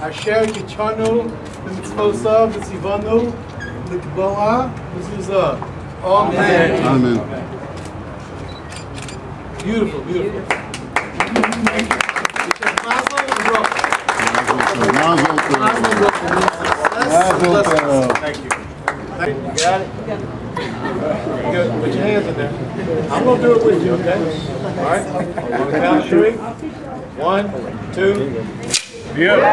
Asher Kichanu, Mitzvosav, Mitzivanu, Mikboa, Mezuzah. Amen. Amen. Beautiful, beautiful. Thank you. Thank you. You got it? Good. Put your hands in there. I'm going to do it with you, okay? All right? I'm going to count 3. 1, 2. Beautiful.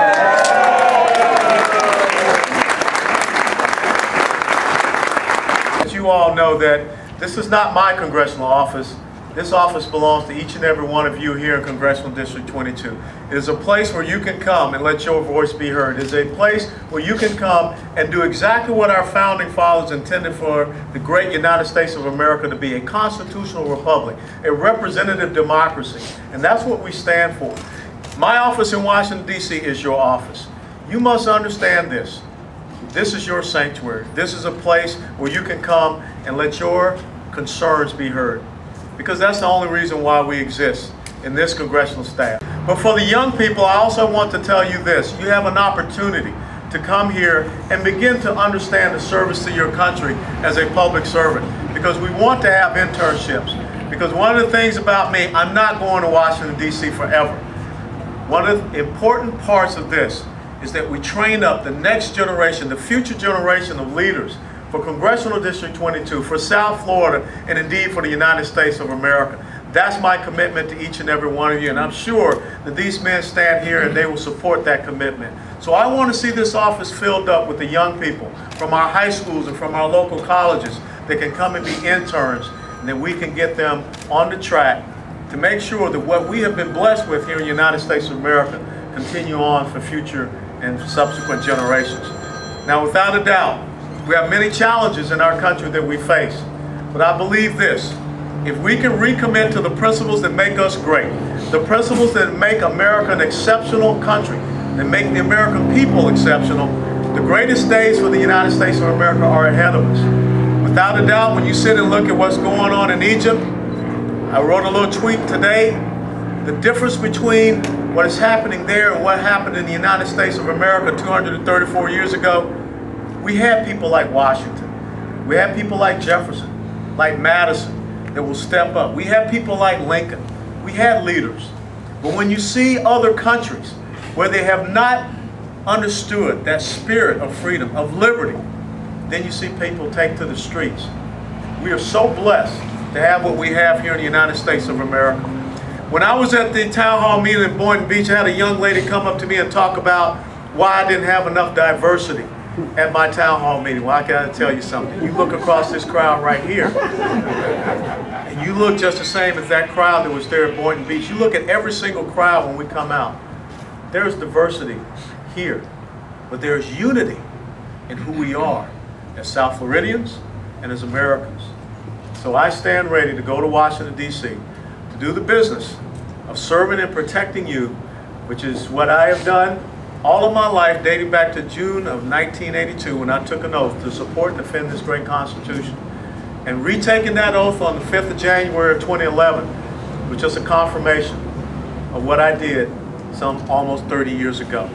You all know that this is not my congressional office. This office belongs to each and every one of you here in Congressional District 22. It is a place where you can come and let your voice be heard. It is a place where you can come and do exactly what our founding fathers intended for the great United States of America to be: a constitutional republic, a representative democracy. And that's what we stand for. My office in Washington, D.C. is your office. You must understand this. This is your sanctuary. This is a place where you can come and let your concerns be heard. Because that's the only reason why we exist in this congressional staff. But for the young people, I also want to tell you this. You have an opportunity to come here and begin to understand the service to your country as a public servant. Because we want to have internships. Because one of the things about me, I'm not going to Washington, D.C. forever. One of the important parts of this is that we train up the next generation, the future generation of leaders for Congressional District 22, for South Florida, and indeed for the United States of America. That's my commitment to each and every one of you, and I'm sure that these men stand here and they will support that commitment. So I want to see this office filled up with the young people from our high schools and from our local colleges that can come and be interns, and that we can get them on the track to make sure that what we have been blessed with here in the United States of America continue on for future and subsequent generations. Now, without a doubt, we have many challenges in our country that we face. But I believe this: if we can recommit to the principles that make us great, the principles that make America an exceptional country, that make the American people exceptional, the greatest days for the United States of America are ahead of us. Without a doubt, when you sit and look at what's going on in Egypt, I wrote a little tweet today. The difference between what is happening there and what happened in the United States of America 234 years ago, we had people like Washington. We had people like Jefferson, like Madison, that will step up. We had people like Lincoln. We had leaders. But when you see other countries where they have not understood that spirit of freedom, of liberty, then you see people take to the streets. We are so blessed to have what we have here in the United States of America. When I was at the town hall meeting in Boynton Beach, I had a young lady come up to me and talk about why I didn't have enough diversity at my town hall meeting. Well, I gotta tell you something. You look across this crowd right here, and you look just the same as that crowd that was there at Boynton Beach. You look at every single crowd when we come out. There's diversity here, but there's unity in who we are as South Floridians and as Americans. So I stand ready to go to Washington, D.C. to do the business of serving and protecting you, which is what I have done all of my life, dating back to June of 1982, when I took an oath to support and defend this great Constitution. And retaking that oath on the 5th of January of 2011 was just a confirmation of what I did some almost 30 years ago.